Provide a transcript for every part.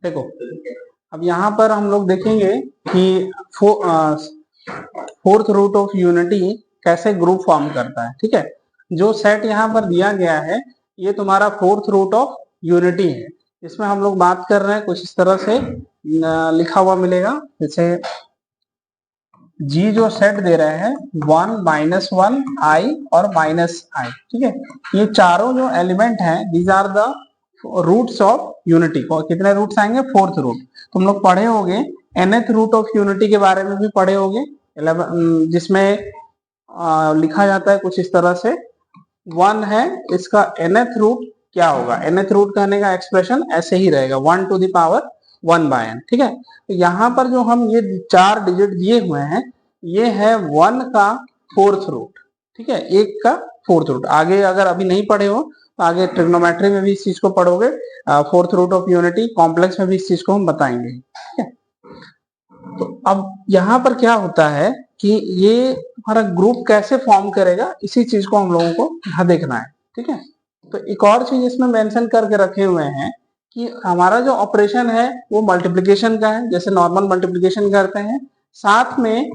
देखो अब यहाँ पर हम लोग देखेंगे कि फोर्थ रूट ऑफ यूनिटी कैसे ग्रुप फॉर्म करता है। ठीक है, जो सेट यहाँ पर दिया गया है ये तुम्हारा फोर्थ रूट ऑफ यूनिटी है। इसमें हम लोग बात कर रहे हैं कुछ इस तरह से लिखा हुआ मिलेगा, जैसे जी जो सेट दे रहे हैं 1 -1 i और -i। ठीक है, ये चारों जो एलिमेंट हैं these are the roots of unity. और कितने रूट्स आएंगे? Fourth root. तुम लोग पढ़े होगे nth रूट ऑफ यूनिटी के बारे में भी पढ़े होगे, जिसमें लिखा जाता है कुछ इस तरह से 1 है, इसका nth रूट क्या होगा? nth रूट कहने का एक्सप्रेशन ऐसे ही रहेगा 1 to the power 1/n। ठीक है, तो यहाँ पर जो हम ये 4 डिजिट दिए हुए हैं ये है 1 का फोर्थ रूट। ठीक है, 1 का फोर्थ रूट। आगे अगर अभी नहीं पढ़े हो तो आगे ट्रिग्नोमेट्री में भी इस चीज को पढ़ोगे, fourth root of unity complex में भी इस चीज को हम बताएंगे। ठीक है, तो अब यहाँ पर क्या होता है कि ये हमारा ग्रुप कैसे फॉर्म करेगा इसी चीज को हम लोगों को यहाँ देखना है। ठीक है, तो एक और चीज इसमें मेंशन करके रखे हुए हैं कि हमारा जो ऑपरेशन है वो मल्टीप्लिकेशन का है, जैसे नॉर्मल मल्टीप्लिकेशन करते हैं, साथ में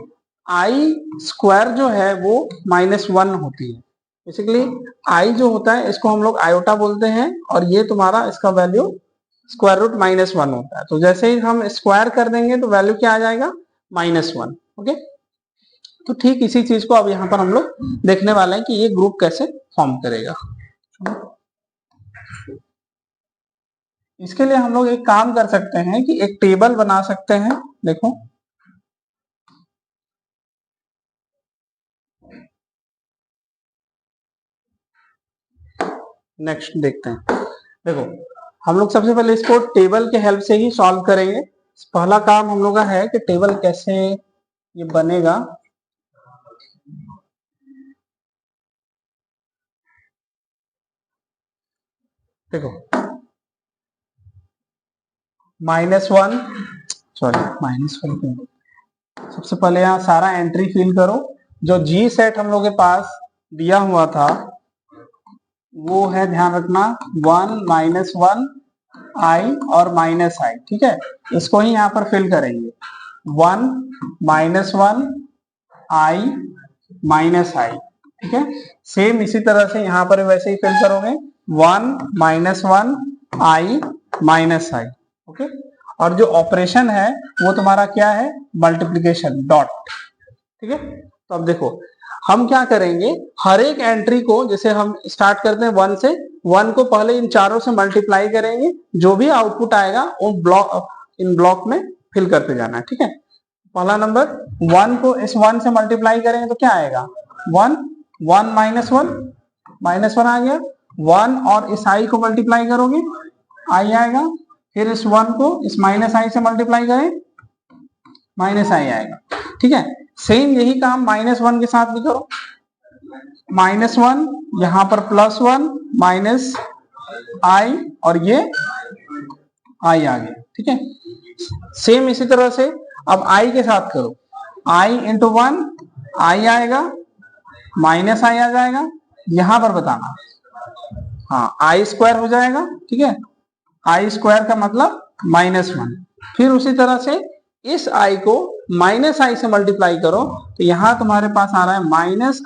आई स्क्वायर जो है वो -1 होती है। बेसिकली आई जो होता है इसको हम लोग आयोटा बोलते हैं और ये तुम्हारा इसका वैल्यू स्क्वायर रूट -1 होता है। तो जैसे ही हम स्क्वायर कर देंगे तो वैल्यू क्या आ जाएगा? -1। ओके, तो ठीक इसी चीज को अब यहाँ पर हम लोग देखने वाले हैं कि ये ग्रुप कैसे फॉर्म करेगा। इसके लिए हम लोग एक काम कर सकते हैं कि एक टेबल बना सकते हैं। देखो नेक्स्ट देखते हैं। देखो हम लोग सबसे पहले इसको टेबल के हेल्प से ही सॉल्व करेंगे। पहला काम हम लोग का है कि टेबल कैसे ये बनेगा। देखो -1 सॉरी -1 सबसे पहले यहाँ सारा एंट्री फिल करो। जो जी सेट हम लोग के पास दिया हुआ था वो है, ध्यान रखना, 1 -1 i और -i। ठीक है, इसको ही यहाँ पर फिल करेंगे 1 -1 i -i। ठीक है, सेम इसी तरह से यहाँ पर वैसे ही फिल करोगे 1 -1 i -i। ओके, और जो ऑपरेशन है वो तुम्हारा क्या है? Multiplication dot. ठीक है, तो अब देखो हम क्या करेंगे, हर एक एंट्री को, जैसे हम स्टार्ट करते हैं 1 से, 1 को पहले इन चारों से मल्टीप्लाई करेंगे, जो भी आउटपुट आएगा वो इन ब्लॉक में फिल करते जाना है। ठीक है, पहला नंबर 1 को इस 1 से मल्टीप्लाई करेंगे तो क्या आएगा? 1 1 -1 आ गया। 1 और इस i को मल्टीप्लाई करोगे i आएगा, फिर इस 1 को इस -i से मल्टीप्लाई करें -i आएगा। ठीक है, सेम यही काम -1 के साथ भी करो। -1 यहाँ पर +1 -i और ये i आ गया। ठीक है, सेम इसी तरह से अब i के साथ करो। i इंटू 1 i आएगा, -i आ जाएगा, यहां पर बताना, हाँ i स्क्वायर हो जाएगा। ठीक है, i स्क्वायर का मतलब -1। फिर उसी तरह से इस i को -i से मल्टीप्लाई करो तो यहां तुम्हारे पास आ रहा है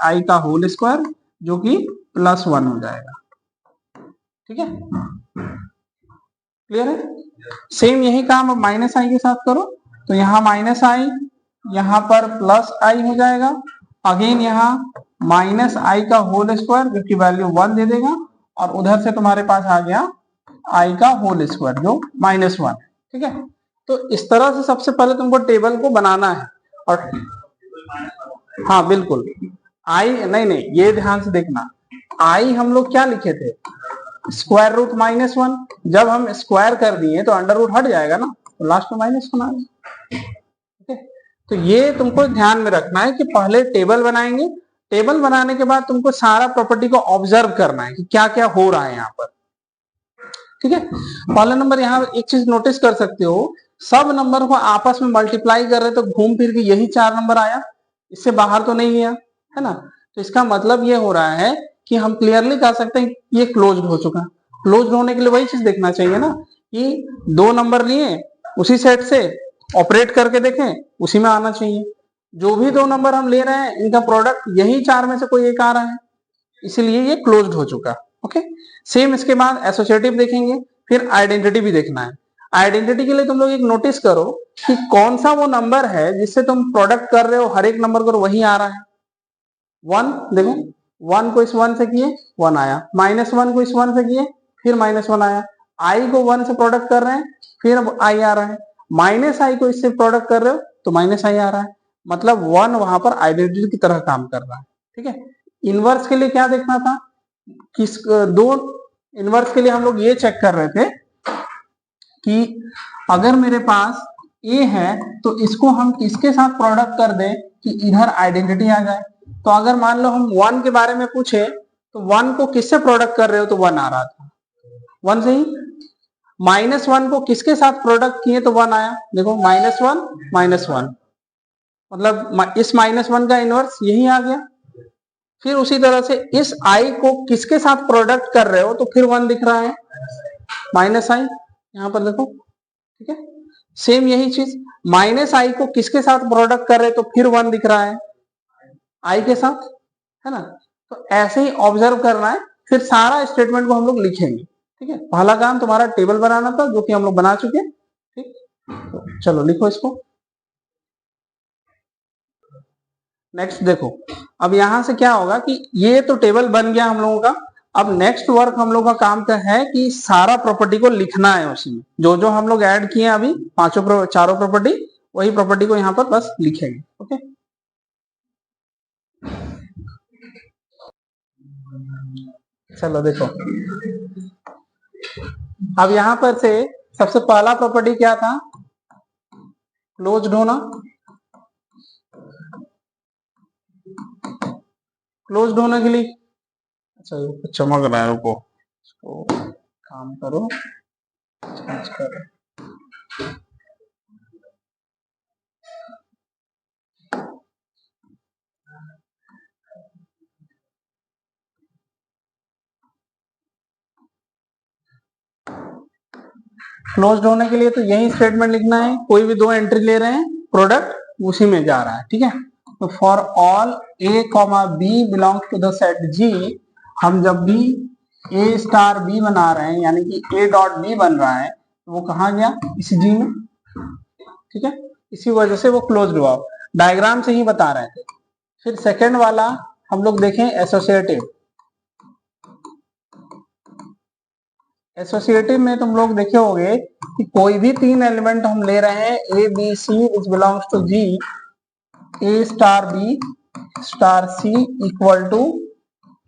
-i का होल स्क्वायर जो कि +1 हो जाएगा। ठीक है, क्लियर है? सेम यही काम अब -i के साथ करो तो यहाँ -i, यहाँ पर +i हो जाएगा, अगेन यहाँ -i का होल स्क्वायर जो कि वैल्यू 1 दे देगा, और उधर से तुम्हारे पास आ गया i का होल स्क्वायर जो -1। ठीक है, तो इस तरह से सबसे पहले तुमको टेबल को बनाना है। और हाँ बिल्कुल, नहीं ये ध्यान से देखना, i हम लोग क्या लिखे थे? Square root -1। जब हम स्क्वायर कर दिए तो अंडर रूट हट जाएगा ना, तो लास्ट में -1 आ गया। ठीक है, तो ये तुमको ध्यान में रखना है कि पहले टेबल बनाएंगे, टेबल बनाने के बाद तुमको सारा प्रॉपर्टी को ऑब्जर्व करना है कि क्या क्या हो रहा है यहाँ पर। ठीक है, पहला नंबर यहाँ एक चीज नोटिस कर सकते हो, सब नंबर को आपस में मल्टीप्लाई कर रहे तो घूम फिर के यही 4 नंबर आया, इससे बाहर तो नहीं गया, है ना। तो इसका मतलब ये हो रहा है कि हम क्लियरली कह सकते हैं ये क्लोज्ड हो चुका। क्लोज्ड होने के लिए वही चीज देखना चाहिए ना कि दो नंबर लिए उसी सेट से ऑपरेट करके देखें, उसी में आना चाहिए। जो भी दो नंबर हम ले रहे हैं इनका प्रोडक्ट यही चार में से कोई एक आ रहा है, इसलिए ये क्लोज्ड हो चुका। ओके, सेम इसके बाद एसोसिएटिव देखेंगे, फिर आइडेंटिटी भी देखना है। आइडेंटिटी के लिए तुम लोग एक नोटिस करो कि कौन सा वो नंबर है जिससे तुम प्रोडक्ट कर रहे हो, हर एक नंबर को वही आ रहा है। वन, देखो वन को इस वन से किए वन आया, माइनस वन को इस वन से किए फिर माइनस वन आया, आई को वन से प्रोडक्ट कर रहे हैं फिर अब आई आ रहा है, माइनस आई को इससे प्रोडक्ट कर रहे हो तो माइनस आई आ रहा है, मतलब वन वहां पर आइडेंटिटी की तरह काम कर रहा है। ठीक है, इनवर्स के लिए क्या देखना था, किस दो इनवर्स के लिए हम लोग ये चेक कर रहे थे कि अगर मेरे पास ए है तो इसको हम किसके साथ प्रोडक्ट कर दें कि इधर आइडेंटिटी आ जाए। तो अगर मान लो हम वन के बारे में पूछे तो वन को किससे प्रोडक्ट कर रहे हो तो वन आ रहा था, वन से ही। माइनस वन को किसके साथ प्रोडक्ट किए तो वन आया, देखो माइनस वन, मतलब इस माइनस वन का इनवर्स यही आ गया। फिर उसी तरह से इस आई को किसके साथ प्रोडक्ट कर रहे हो तो फिर वन दिख रहा है, माइनस आई, यहां पर देखो। ठीक है, सेम यही चीज माइनस आई को किसके साथ प्रोडक्ट कर रहे तो फिर वन दिख रहा है, आई के साथ, है ना। तो ऐसे ही ऑब्जर्व करना है, फिर सारा स्टेटमेंट को हम लोग लिखेंगे। ठीक है, पहला काम तुम्हारा टेबल बनाना था जो कि हम लोग बना चुके हैं। ठीक, तो चलो लिखो इसको। नेक्स्ट देखो, अब यहां से क्या होगा कि ये तो टेबल बन गया हम लोगों का। अब नेक्स्ट वर्क हम लोग का काम का है कि सारा प्रॉपर्टी को लिखना है उसमें, जो जो हम लोग ऐड किए अभी चारों प्रॉपर्टी, वही प्रॉपर्टी को यहाँ पर बस लिखेंगे। ओके, चलो देखो, अब यहां पर से सबसे पहला प्रॉपर्टी क्या था, क्लोज्ड होना। क्लोज्ड होने के लिए, अच्छा चमक रहा है, रुको इसको काम करो, चेंज करो। क्लोज्ड होने के लिए तो यही स्टेटमेंट लिखना है, कोई भी दो एंट्री ले रहे हैं प्रोडक्ट उसी में जा रहा है। ठीक है, तो for all A comma B belongs to the set G, हम जब भी ए स्टार बी बना रहे हैं यानी कि ए डॉट बी बन रहा है तो वो कहाँ गया, इस जी में। ठीक है, इसी वजह से वो क्लोज्ड हुआ, डायग्राम से ही बता रहे थे। फिर सेकेंड वाला हम लोग देखें एसोसिएटिव। एसोसिएटिव में तुम लोग देखे होंगे कि कोई भी तीन एलिमेंट हम ले रहे हैं, A B C which belongs to G, A star B star C equal to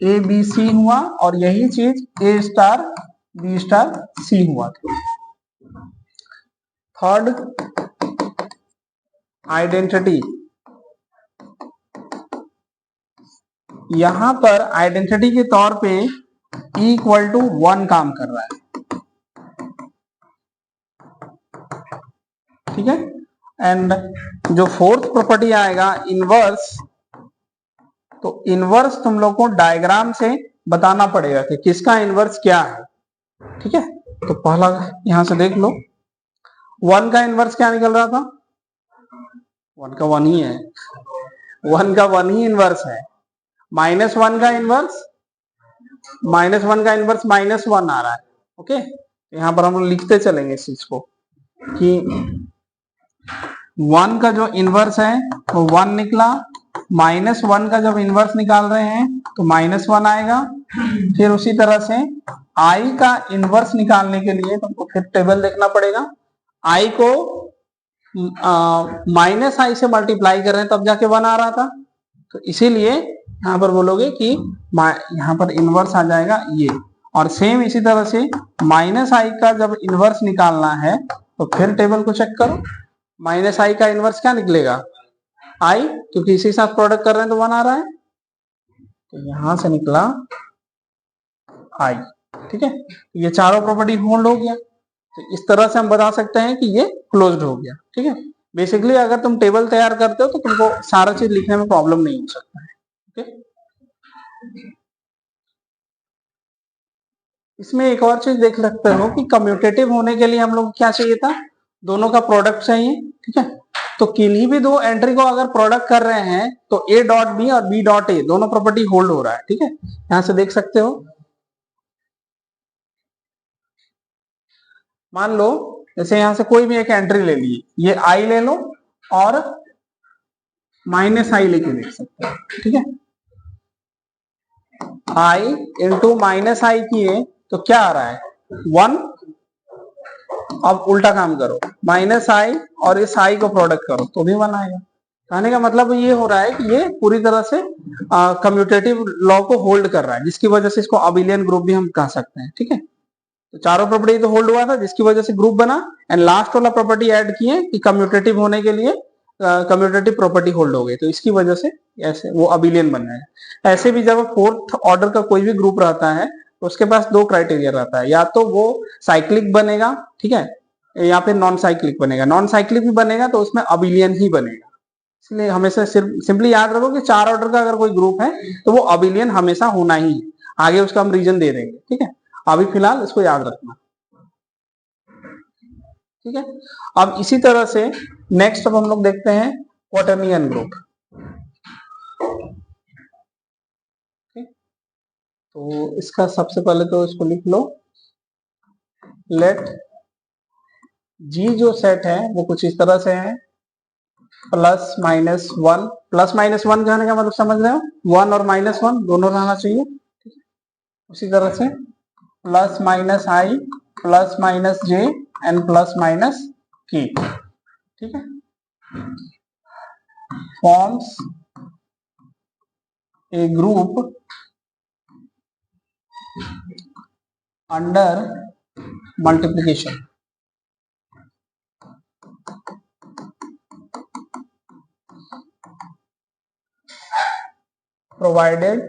A B C हुआ, और यही चीज A star B star C हुआ था। Third, identity. यहां पर आइडेंटिटी के तौर पे ई इक्वल टू वन काम कर रहा है। ठीक है, एंड जो फोर्थ प्रॉपर्टी आएगा इनवर्स, तो इनवर्स तुम लोग को डायग्राम से बताना पड़ेगा कि किसका इनवर्स क्या है। ठीक है, तो पहला यहां से देख लो, वन का इनवर्स क्या निकल रहा था, वन का वन ही है, वन का वन ही इनवर्स है। माइनस वन का इनवर्स, माइनस वन का इनवर्स माइनस वन आ रहा है। ओके, यहां पर हम लिखते चलेंगे इस चीज को कि वन का जो इनवर्स है वो वन निकला, माइनस वन का जब इनवर्स निकाल रहे हैं तो माइनस वन आएगा। फिर उसी तरह से आई का इनवर्स निकालने के लिए तुमको फिर टेबल देखना पड़ेगा, आई को माइनस आई से मल्टीप्लाई कर रहे हैं तब जाके वन आ रहा था, तो इसीलिए यहाँ पर बोलोगे कि यहाँ पर इनवर्स आ जाएगा ये। और सेम इसी तरह से माइनस आई का जब इनवर्स निकालना है तो फिर टेबल को चेक करो, माइनस आई का इनवर्स क्या निकलेगा, आई, क्योंकि इसी साथ प्रोडक्ट कर रहे हैं तो वन आ रहा है, तो यहां से निकला आई। ठीक है, ये चारों प्रॉपर्टी होल्ड हो गया, तो इस तरह से हम बता सकते हैं कि ये क्लोज्ड हो गया। ठीक है, बेसिकली अगर तुम टेबल तैयार करते हो तो तुमको सारा चीज लिखने में प्रॉब्लम नहीं हो सकता है। ओके, इसमें एक और चीज देख सकते हो कि कम्यूटेटिव होने के लिए हम लोग क्या चाहिए था, दोनों का प्रोडक्ट चाहिए, ठीक है। तो किन्हीं भी दो एंट्री को अगर प्रोडक्ट कर रहे हैं तो ए डॉट बी और बी डॉट ए दोनों प्रॉपर्टी होल्ड हो रहा है, ठीक है। यहां से देख सकते हो, मान लो जैसे यहां से कोई भी एक एंट्री ले ली, ये आई ले लो और माइनस आई लेके देख सकते हो, ठीक है। आई इंटू माइनस आई किए तो क्या आ रहा है, 1। अब उल्टा काम करो, माइनस आई और इस आई को प्रोडक्ट करो तो भी 1 आएगा। कहने का मतलब ये हो रहा है कि ये पूरी तरह से कम्यूटेटिव लॉ को होल्ड कर रहा है, जिसकी वजह से इसको अबिलियन ग्रुप भी हम कह सकते हैं, ठीक है। तो चारों प्रॉपर्टी तो होल्ड हुआ था, जिसकी वजह से ग्रुप बना, एंड लास्ट वाला प्रॉपर्टी ऐड किए कि कम्यूटेटिव होने के लिए कम्यूटेटिव प्रॉपर्टी होल्ड हो गई, तो इसकी वजह से ऐसे वो अबिलियन बन गए। ऐसे भी जब फोर्थ ऑर्डर का कोई भी ग्रुप रहता है तो उसके पास दो क्राइटेरिया रहता है, या तो वो साइक्लिक बनेगा, ठीक है, या फिर नॉन साइक्लिक बनेगा। नॉन साइक्लिक भी बनेगा तो उसमें अबिलियन ही बनेगा। इसलिए हमेशा सिर्फ सिंपली याद रखो कि 4 ऑर्डर का अगर कोई ग्रुप है तो वो अबिलियन हमेशा होना ही है। आगे उसका हम रीजन दे देंगे, ठीक है। अभी फिलहाल इसको याद रखना, ठीक है। अब इसी तरह से नेक्स्ट अब हम लोग देखते हैं क्वाटर्नियन ग्रुप। तो इसका सबसे पहले तो इसको लिख लो, लेट जी जो सेट है वो कुछ इस तरह से है, plus minus one. Plus minus one कहने का मतलब समझ रहे हो, 1 और -1 दोनों रहना चाहिए। उसी तरह से plus minus I plus minus J and plus minus के, ठीक है। Forms a group under multiplication, provided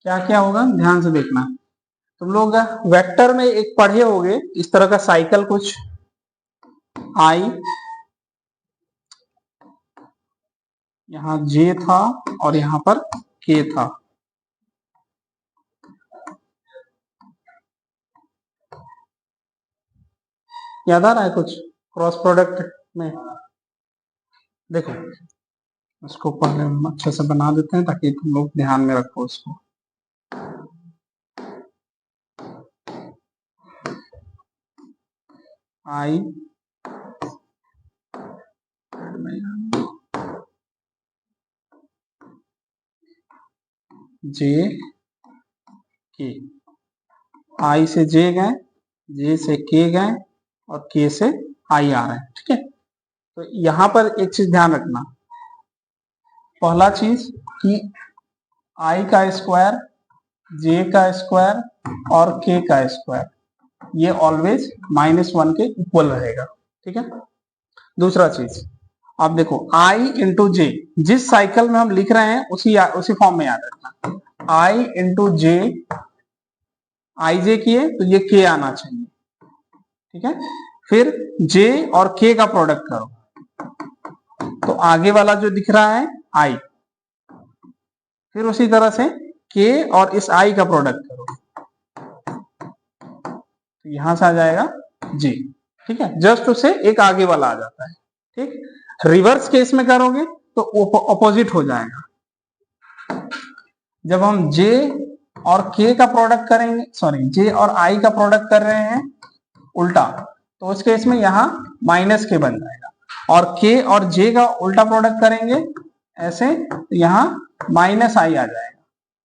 क्या क्या होगा ध्यान से देखना। तुम लोग वेक्टर में एक पढ़े होगे इस तरह का साइकिल, कुछ आई यहां जे था और यहां पर के था, याद आ रहा है कुछ क्रॉस प्रोडक्ट में। देखो उसको पहले हम अच्छे से बना देते हैं ताकि तुम लोग ध्यान में रखो उसको। आई जे के, आई से जे गए, जे से के गए और के से आई आ रहे हैं, ठीक है। तो यहां पर एक चीज ध्यान रखना, पहला चीज कि आई का स्क्वायर, जे का स्क्वायर और के का स्क्वायर ये ऑलवेज -1 के इक्वल रहेगा, ठीक है। दूसरा चीज आप देखो आई इंटू जे, जिस साइकिल में हम लिख रहे हैं उसी फॉर्म में याद रखना। आई इंटू जे, आई जे किए तो ये के आना चाहिए, ठीक है। फिर जे और के का प्रोडक्ट करो तो आगे वाला जो दिख रहा है आई, फिर उसी तरह से के और इस आई का प्रोडक्ट करो तो यहां से आ जाएगा जी, ठीक है। जस्ट उससे एक आगे वाला आ जाता है, ठीक। रिवर्स केस में करोगे तो ऑपोजिट हो जाएगा। जब हम जे और के का प्रोडक्ट करेंगे, सॉरी जे और आई का प्रोडक्ट कर रहे हैं उल्टा, तो उस केस में यहाँ माइनस के बन जाएगा, और के और जे का उल्टा प्रोडक्ट करेंगे ऐसे तो यहाँ माइनस आई आ जाएगा,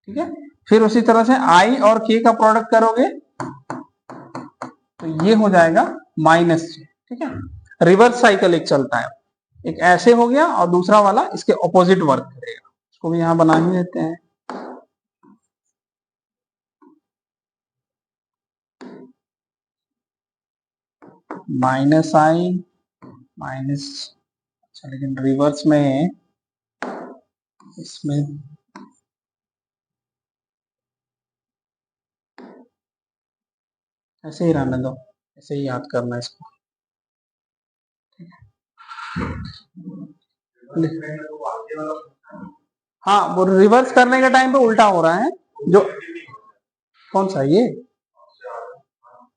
ठीक है। फिर उसी तरह से आई और के का प्रोडक्ट करोगे तो ये हो जाएगा -j, ठीक है। रिवर्स साइकिल एक चलता है, एक ऐसे हो गया और दूसरा वाला इसके ऑपोजिट वर्क करेगा। इसको भी यहां बना ही देते हैं, -i माइनस, अच्छा लेकिन रिवर्स में इसमें ऐसे ही रहने दो, ऐसे ही याद करना इसको। हाँ वो रिवर्स करने के टाइम पे उल्टा हो रहा है, जो कौन सा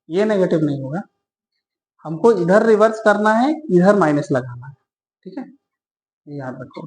ये नेगेटिव नहीं होगा, हमको इधर रिवर्स करना है, इधर माइनस लगाना है, ठीक है, ये याद रखो।